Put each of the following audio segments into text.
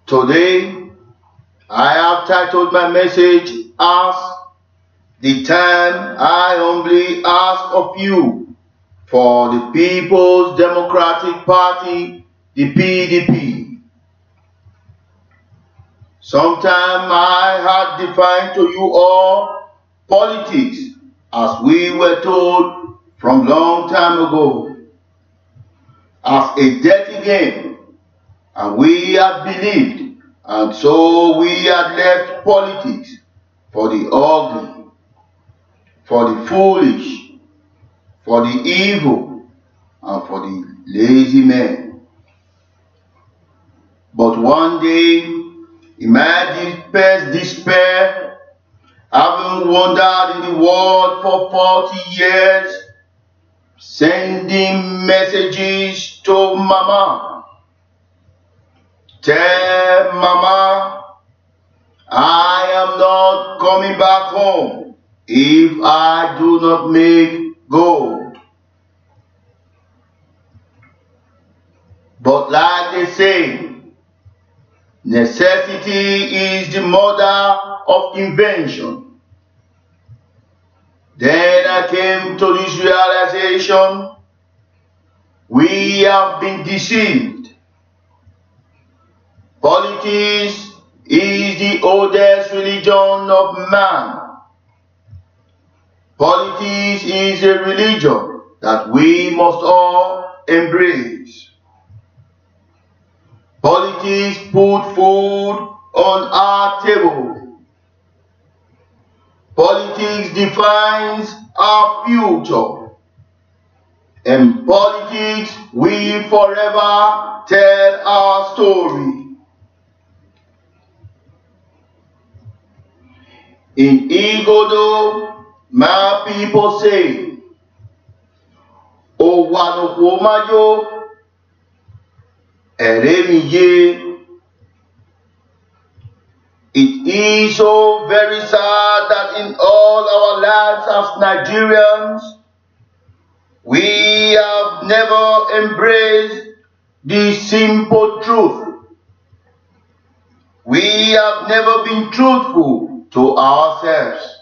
Today, I have titled my message as "The Time I Humbly Ask of You" for the People's Democratic Party, the PDP. Sometime I had defined to you all politics as we were told from long time ago as a dirty game, and we had believed, and so we had left politics for the ugly, for the foolish, for the evil, and for the lazy men. But one day, in my despair, having wandered in the world for 40 years, sending messages to Mama, tell Mama, I am not coming back home if I do not make gold. But like they say, necessity is the mother of invention. Then I came to this realization: we have been deceived. Politics is the oldest religion of man. Politics is a religion that we must all embrace. Politics put food on our table. Politics defines our future. In politics, we forever tell our story. In Igodo, my people say, O Wanokomayo, Eremiye. It is so very sad that in all our lives as Nigerians, we have never embraced the simple truth. We have never been truthful to ourselves.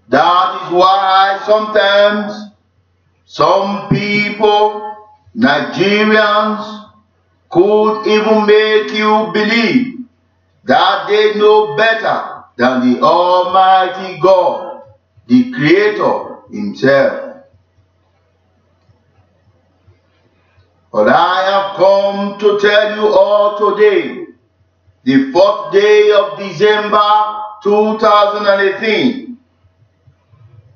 That is why sometimes some people, Nigerians, could even make you believe that they know better than the Almighty God, the Creator Himself. But I have come to tell you all today, the 4th day of December 2018,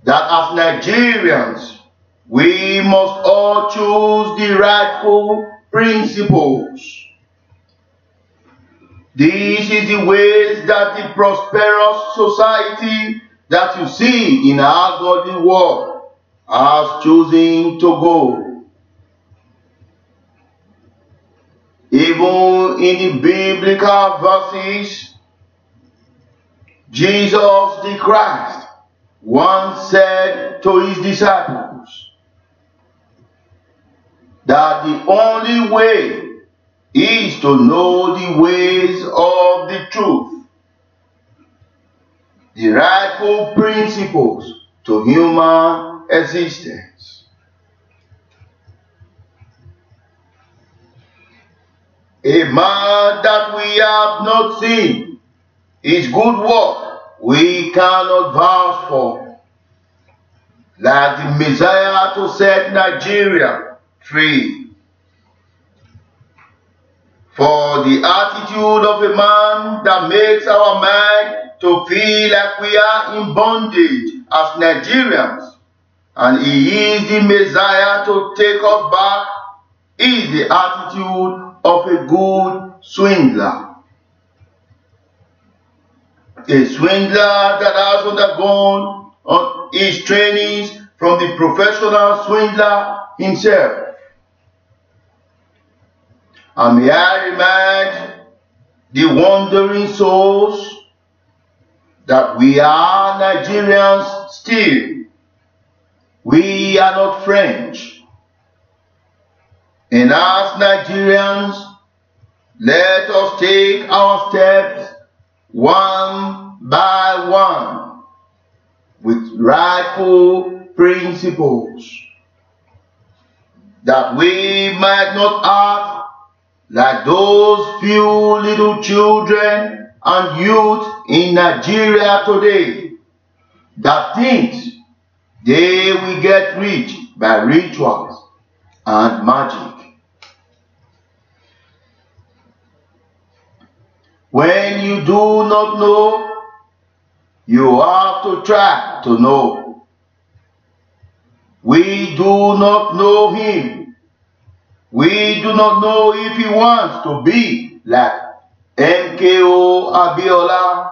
that as Nigerians, we must all choose the rightful principles. This is the ways that the prosperous society that you see in our godly world has chosen to go. Even in the biblical verses, Jesus the Christ once said to his disciples that the only way is to know the ways of the truth, the rightful principles to human existence. A man that we have not seen, his good work we cannot vouch for, like the Messiah to set Nigeria free. For the attitude of a man that makes our mind to feel like we are in bondage as Nigerians, and he is the Messiah to take us back, is the attitude of a good swindler. A swindler that has undergone his trainings from the professional swindler himself. And may I remind the wandering souls that we are Nigerians still. We are not French. And as Nigerians, Let us take our steps one by one with rightful principles, that we might not act like those few little children and youth in Nigeria today that think they will get rich by rituals and magic. When you do not know, you have to try to know. We do not know him. We do not know if he wants to be like M K O Abiola.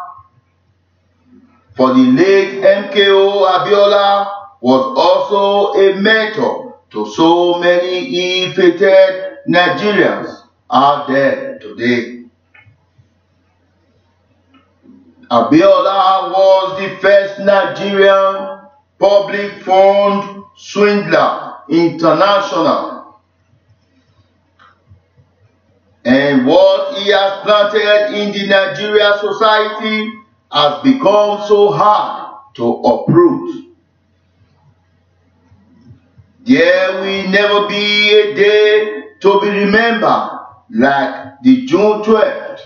For the late M K O Abiola was also a mentor to so many ill-fated Nigerians out there today. Abiola was the first Nigerian public fund swindler international. And what he has planted in the Nigerian society has become so hard to uproot. There will never be a day to be remembered like the June 12th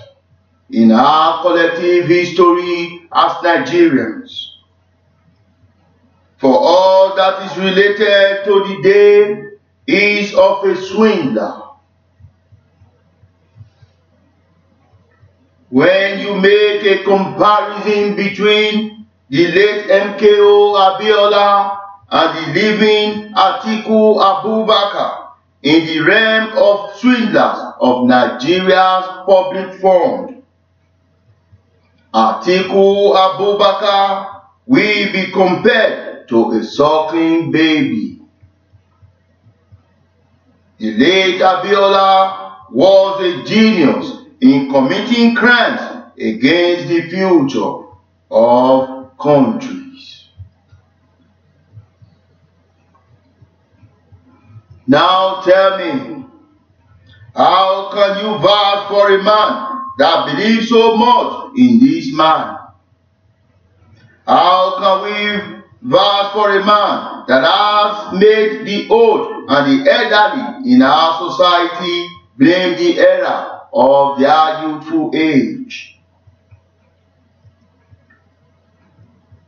in our collective history as Nigerians. For all that is related to the day is of a swindler. When you make a comparison between the late M K O Abiola and the living Atiku Abubakar in the realm of swindlers of Nigeria's public fund, Atiku Abubakar will be compared to a suckling baby. The late Abiola was a genius in committing crimes against the future of countries. Now tell me, how can you vouch for a man that believes so much in this man? How can we vouch for a man that has made the old and the elderly in our society blame the era of their youthful age?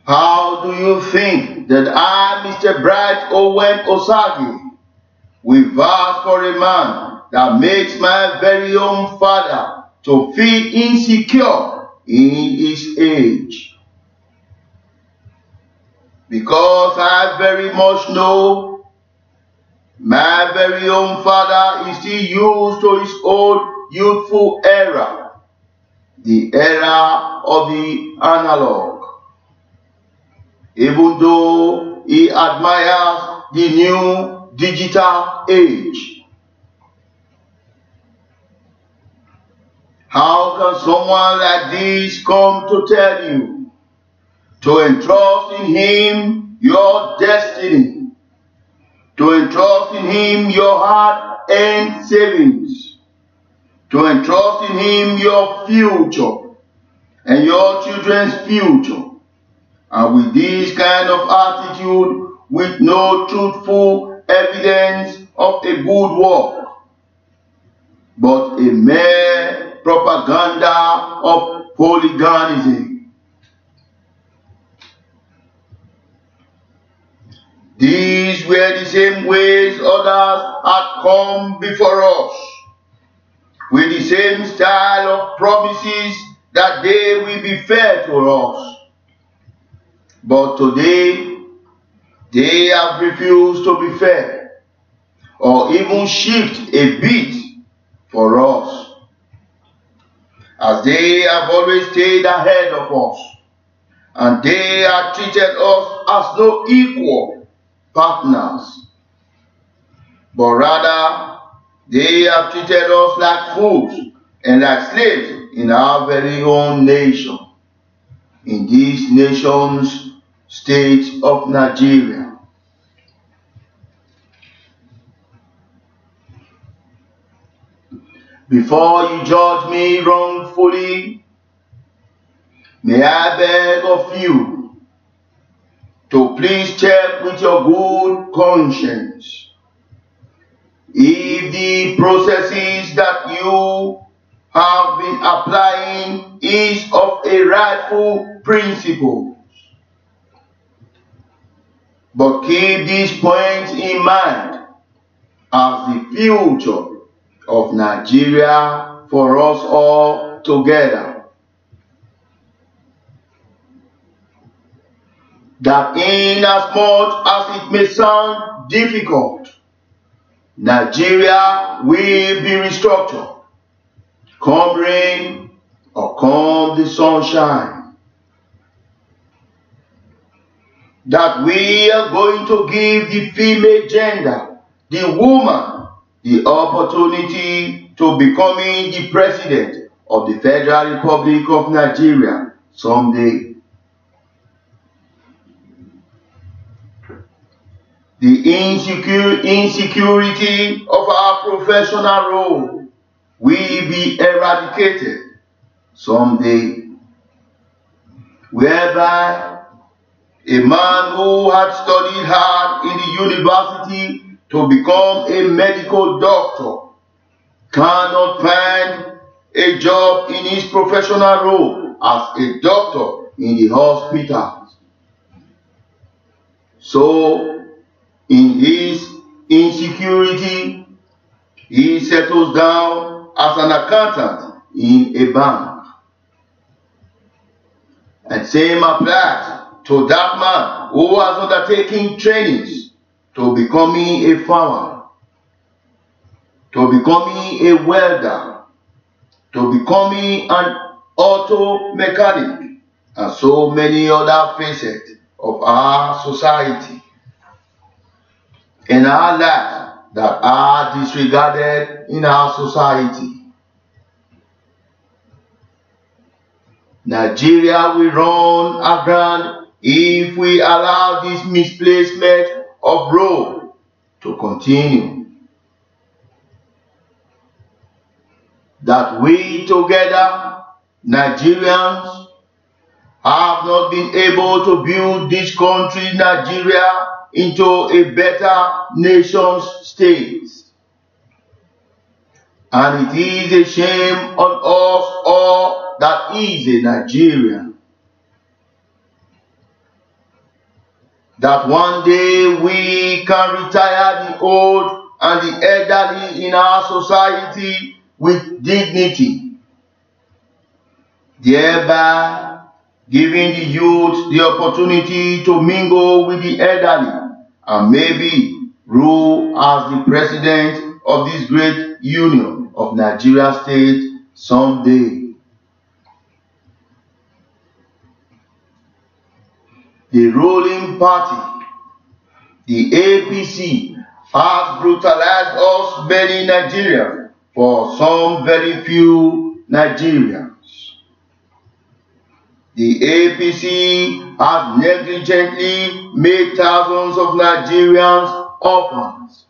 How do you think that I, Mr. Bright Owen Osagi, will vouch for a man that makes my very own father to feel insecure in his age? Because I very much know my very own father is still used to his old youthful era, the era of the analog, even though he admires the new digital age. How can someone like this come to tell you to entrust in him your destiny, to entrust in him your hard-earned savings, to entrust in him your future and your children's future, and with this kind of attitude, with no truthful evidence of a good work, but a mere propaganda of hooliganism? These were the same ways others had come before us, with the same style of promises that they will be fair to us. But today, they have refused to be fair, or even shift a bit for us, as they have always stayed ahead of us, and they have treated us as no equal partners, but rather they have treated us like fools and like slaves in our very own nation, in this nation's state of Nigeria. Before you judge me wrongfully, may I beg of you to please check with your good conscience if the processes that you have been applying is of a rightful principle. But keep these points in mind as the future of Nigeria for us all together. That in as much as it may sound difficult, Nigeria will be restructured, come rain or come the sunshine. That we are going to give the female gender, the woman, the opportunity to becoming the president of the Federal Republic of Nigeria someday. The insecurity of our professional role will be eradicated someday, whereby a man who had studied hard in the university to become a medical doctor cannot find a job in his professional role as a doctor in the hospitals. So, in his insecurity, he settles down as an accountant in a bank. And same applies to that man who has undertaken trainings to becoming a farmer, to becoming a welder, to becoming an auto mechanic, and so many other facets of our society and our lives that are disregarded in our society. Nigeria will run aground if we allow this misplacement of role to continue. That we together, Nigerians, have not been able to build this country, Nigeria, into a better nation state. And it is a shame on us all that is a Nigerian. That one day we can retire the old and the elderly in our society with dignity, thereby giving the youth the opportunity to mingle with the elderly and maybe rule as the president of this great union of Nigeria state someday. The ruling party, the APC, has brutalized us many Nigerians for some very few Nigerians. The APC has negligently made thousands of Nigerians orphans.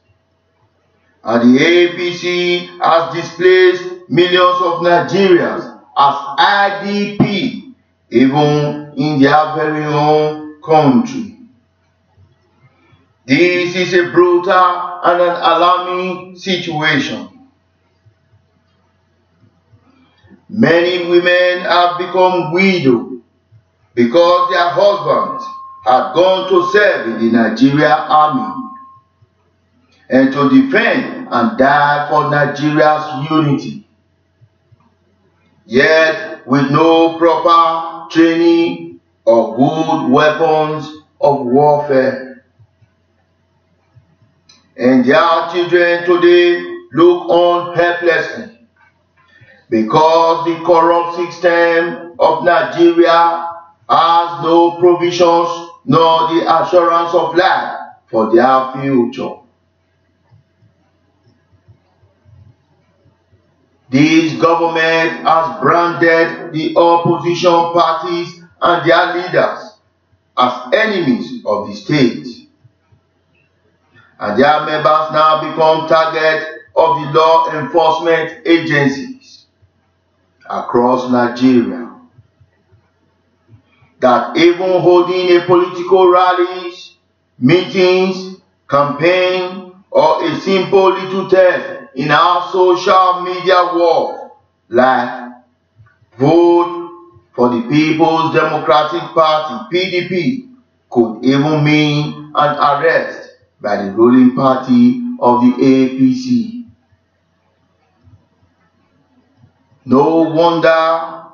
And the APC has displaced millions of Nigerians as IDP, even in their very own country. This is a brutal and an alarming situation. Many women have become widows because their husbands had gone to serve in the Nigerian army and to defend and die for Nigeria's unity. Yet with no proper training or good weapons of warfare. And their children today look on helplessly because the corrupt system of Nigeria has no provisions nor the assurance of life for their future. This government has branded the opposition parties and their leaders as enemies of the state. And their members now become targets of the law enforcement agencies across Nigeria that even holding a political rallies, meetings, campaign, or a simple little test in our social media world, like vote for the People's Democratic Party, PDP, could even mean an arrest by the ruling party of the APC. No wonder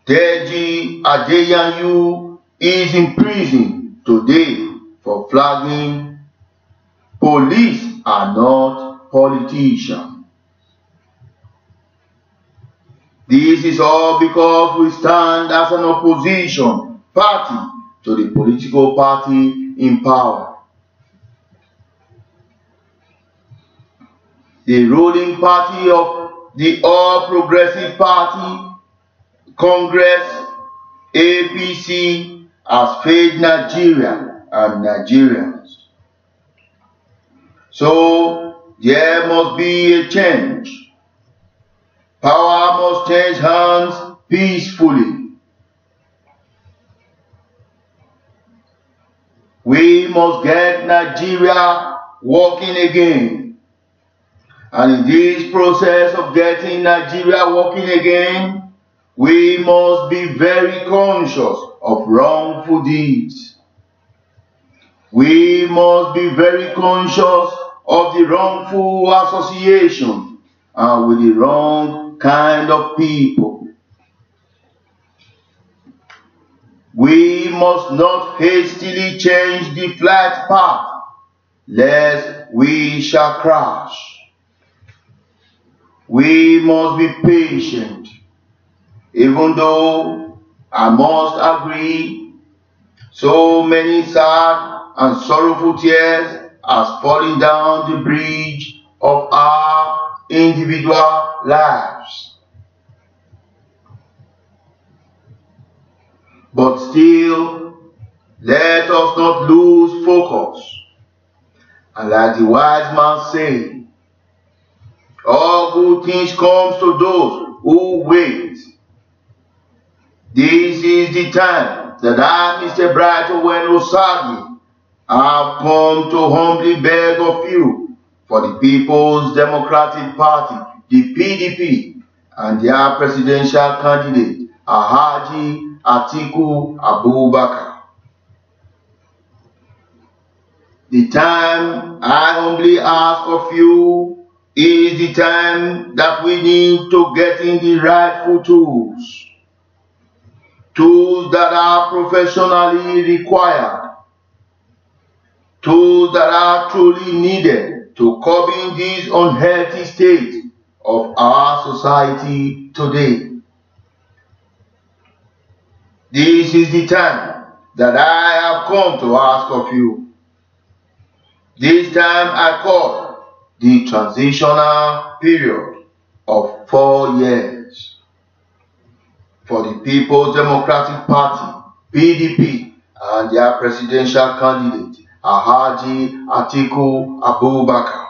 Deji Adeyanju is in prison today for flagging police are not politicians. This is all because we stand as an opposition party to the political party in power. The ruling party of the All Progressive Party, Congress, APC, has failed Nigeria and Nigerians. So there must be a change. Power must change hands peacefully. We must get Nigeria working again. And in this process of getting Nigeria working again, we must be very conscious of wrongful deeds. We must be very conscious of the wrongful association and with the wrong kind of people. We must not hastily change the flight path, lest we shall crash. We must be patient, even though I must agree, so many sad and sorrowful tears are falling down the bridge of our individual lives. But still, let us not lose focus. And like the wise man said, all good things come to those who wait. This is the time that I, Mr. Bright Osagi, have come to humbly beg of you for the People's Democratic Party, the PDP, and their presidential candidate, Alhaji Atiku Abubakar. The time I humbly ask of you is the time that we need to get in the rightful tools. Tools that are professionally required. Tools that are truly needed to curb this unhealthy state of our society today. This is the time that I have come to ask of you. This time I call the transitional period of 4 years for the People's Democratic Party, PDP, and their presidential candidate, Alhaji Atiku Abubakar,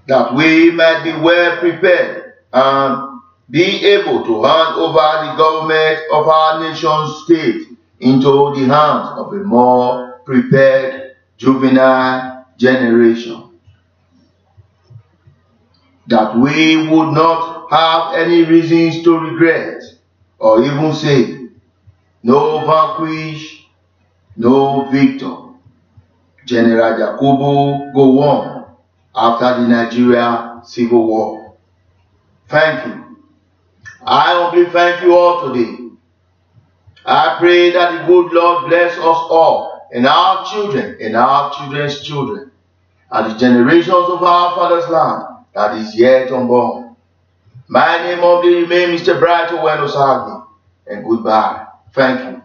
that we might be well prepared and be able to hand over the government of our nation's state into the hands of a more prepared juvenile generation. That we would not have any reasons to regret or even say, no vanquish, no victor. General Yakubu go on after the Nigeria Civil War. Thank you. I humbly thank you all today. I pray that the good Lord bless us all and our children and our children's children and the generations of our father's land that is yet unborn. My name humbly remains Mr. Bright Osagi, and goodbye. Thank you.